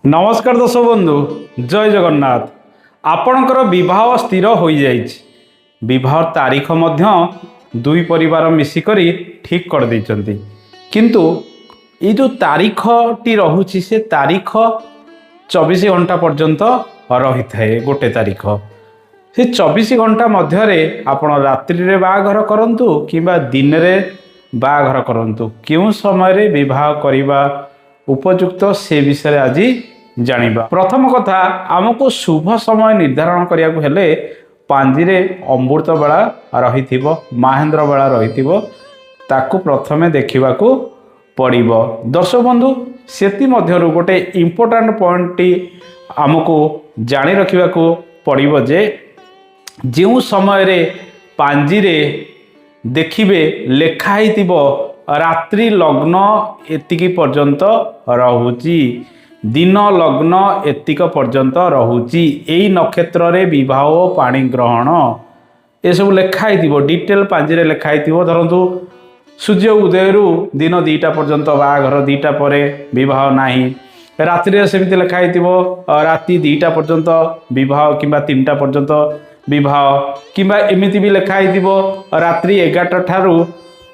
नमस्कार दर्शक बंधु जय जगन्नाथ। आपणकर विवाह स्थिर हो जाइए विवाह तारीख मध्य दुई परिवार मिसिकरी ठीक कर देइचंती किंतु ये जो तारीख टी रहुची से तारीख 24 घंटा पर्यंत रही थाए। गोटे तारीख से 24 घंटा मध्य आपण रात्रि बाहाघर करंतु किंबा दिन रे बाहाघर करंतु क्यों समय विवाह करने उपयुक्त से विषय आज जानिबा। प्रथम कथा आमको शुभ समय निर्धारण करिया हेले पांजिरे अमृत बेला रही महेंद्र बेला रही ताकू प्रथमे देखा पड़िबो। दर्शक बंधु सेति मध्यरु गोटे इम्पोर्टेंट पॉइंट टी आमको जानी रखिबा पड़िबो जे जो समय रे पांजिरे देखिबे लेखाई रात्रि लग्न एतिकी पर्यंत रहुची दिन लग्न एतिक पर्यंत रहुची एई नक्षत्र रे विवाह पाणी ग्रहण ए सब लेखाई डिटेल पांजिरे लेखाई धरतु सूर्य उदय दिन 2टा पर्यंत बाहाघर 2टा पर विवाह नाही रात्रि सेमती लेखाई राति 2टा पर्यंत विवाह किंबा 3टा पर्यंत विवाह किंबा एमिति भी लेखाई रात्रि 11टा ठारू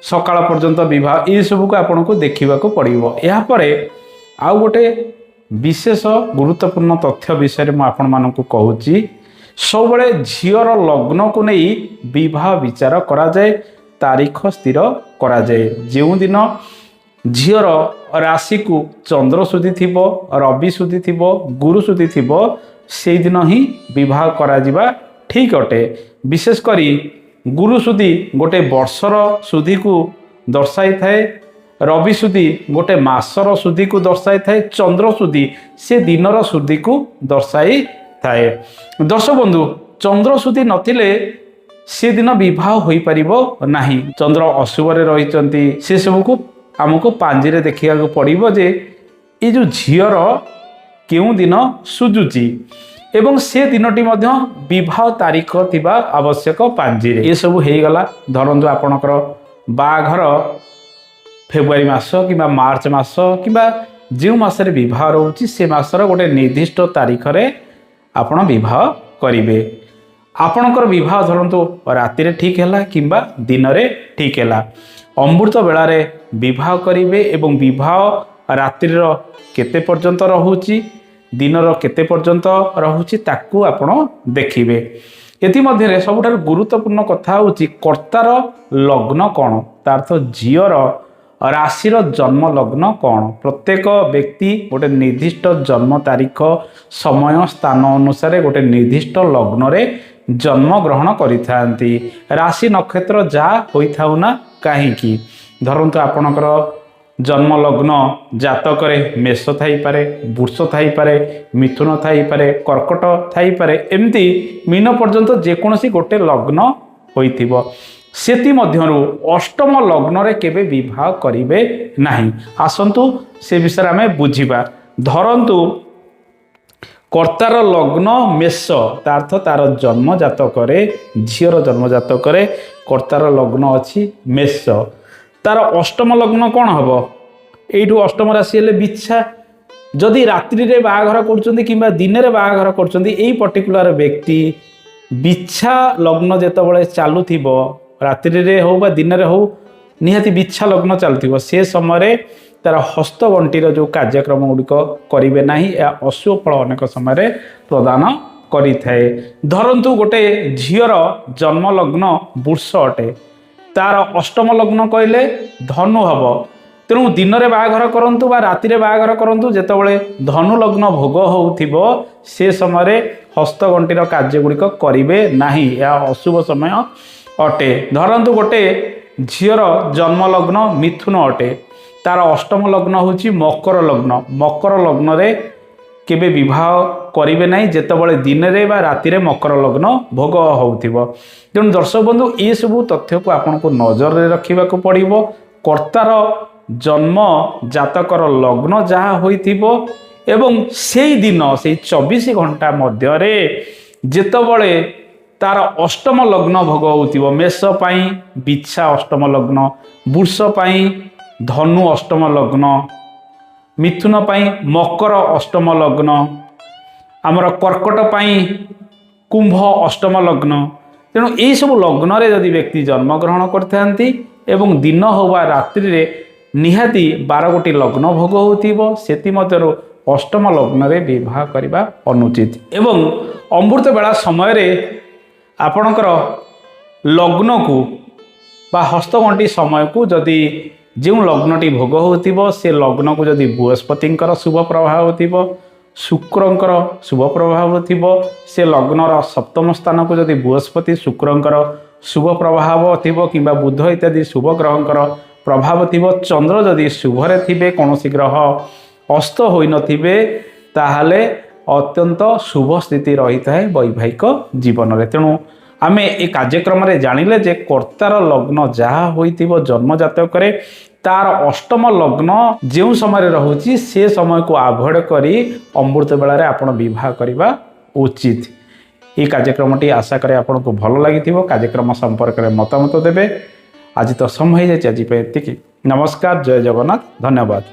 सकाळ पर्यंत विवाह ये सब को आपन को देखा पड़ो। यापर आउ गोटे विशेष गुरुत्वपूर्ण तथ्य विषय में आपण मानकु कहूची सब बड़े झीर लग्न को नहीं विवाह विचार करा जाए तारीख स्थिर करा जाए। जो दिन झीर राशि को चंद्र सुधी थिबो रवि सुधी थिबो गुरु सुधी थिबो से दिन ही विवाह करा जिबा ठीक अटे। विशेष करी गुरु सुधी गोटे वर्षर सुधी को दर्शाई थाए रवि सुधी गोटे मासर सुधी को दर्शाई थाए चंद्र सुधी से दिनर सुधी को दर्शाई थाए। दर्शक बंधु चंद्र सुधी नथिले से दिन विवाह होई परिबो नाही। चंद्र अशुभ रे रहिचंती से सब को हमको पांजिरे देखिया पड़िबो जे ये जो झीर केउ दिन सुजुची एवं से दिनटी मध्य विवाह तारीख थिबा आवश्यक पांजिरे ये सब हे गला। धरंतु आपणकर बाघर फेब्रुआरी मास कि मार्च मास कि जो मासरे विवाह रोची से मासर गोटे निर्दिष्ट तारीख रे आपण विवाह करिवे। आपणकर विवाह धरंतु राति ठीक है कि दिन रे ठीक है अमृत बेला रे विवाह करिवे एवं विवाह रात्रिर केते पर्यंत रहुची दिनर केते पर्यंत रहुची ताकू आपण देखिबे। एथि मध्य सबुठार गुरुत्वपूर्ण कथा होची कर्तार लग्न कौन तार्थ झीर राशिर जन्म लग्न कौन। प्रत्येक व्यक्ति गोटे निर्दिष्ट जन्म तारीख समय स्थान अनुसार गोटे निर्दिष्ट लग्न रे जन्म ग्रहण करिथांती। राशि नक्षत्र जा होइथाउ ना काहींकी धरंतु आपणकर जन्म लग्न जातक मेष थाई पारे वृष थाई पारे मिथुन थाई पारे कर्कट थाई पारे एमती मीन पर्यंत जेकोसी गोटे लग्न होइथिबो सेति मध्यरु अष्टम लग्न रे केबे विवाह करिवे नाही। आसंतु से विषय आमे बुझिबा। धरंतु कर्तार लग्न मेष तार्थ तार जन्म जातक झीर जन्म जातक कर्तार लग्न अछि मेष तार अष्टम लग्न कौन हम यू अष्टम राशि हेले बिच्छा जदि रात्रि रे बाहाघर करछंती किंबा दिन रे बाहाघर करछंती एई पर्टिकुलर व्यक्ति बिच्छा लग्न जेतबळे चालुथिबो रात्रि रे हो बा दिन रे हो निहाती बिच्छा लग्न चालुथिबो से समय तार हस्तगंटीर जो कार्यक्रम गुड़िक करेंगे ना या अशुभ फल अनेक समय प्रदान करिथाए। धरंतु गोटे झीर जन्म लग्न वृष अटे तार अष्टम लग्न कहले धनु हम तेणु दिन रे बाहाघर करंतु बा राति रे बाहाघर करंतु जेतबळे धनु लग्न भोग होउथिबो से समय हस्तगंटीर कार्य गुड़िक करेंगे नाही या अशुभ समय अटे। धरंतु गोटे झीर जन्म लग्न मिथुन अटे तार अष्टम लग्न होची मकर लग्न मकर लग्न रे केबे विवाह करेंगे ना जेतबळे दिन रे बा राति रे मकर लग्न भोग होउथिबो। तेणु दर्शक बंधु ये सब तथ्य को आपन को नजर रे रखिबा को पड़िबो। कर्तार जन्म जातकर लग्न जहाँ होइथिबो एवं सेई दिन से 24 घंटा मध्य रे जेतबळे तार अष्टम लग्न भोग होउथिबो मेष पई बिच्छा अष्टम लग्न वृष पई धनु अष्टम लग्न मिथुन पाई मकर अष्टम लग्न, आमर कर्कट पाई कुंभ अष्टम लग्न। तेणु यही सब लग्न रे यदि व्यक्ति जन्मग्रहण करते एवं दिन हो बा रात्रि रे निहाती 12 गोटी लग्न भोग होतिबो, सेति मध्यरु अष्टम लग्न रे विवाह करबा अनुचित। एवं अमृत बेला समय रे आपणकर लग्न को बा हस्तगंटी समय को जदि जो लग्नटी भोग होतिबो से लग्न को जदि बृहस्पतिंकर शुभ प्रभाव होतिबो, शुक्रंकर शुभ प्रभाव थिबो, से लग्नर सप्तम स्थान को जदि बृहस्पति शुक्रंकर शुभ प्रभाव थिबो किंबा बुध इत्यादि शुभ ग्रहंकर प्रभाव थिबो, चंद्र जदि शुभरे थिबे, कौनसी ग्रह अस्त होई नथिबे, ताहाले अत्यंत शुभ स्थिति रही थाए वैवाहिक जीवन रे। तेणु आमे ए कार्यक्रम रे जानिले जे कर्तार लग्न जहा होइथिबो जन्म जातक रे तार अष्टम लग्न जो समय रहुची से समय को अवॉइड करी अमृत बेला रे आपण विवाह करबा उचित। ये कार्यक्रमटी आशा करे आपन को भल लागिथिबो। कार्यक्रम संपर्क रे मतामत देबे। आज तो समय जाय, आज पे एतिकी। नमस्कार, जय जगन्नाथ, धन्यवाद।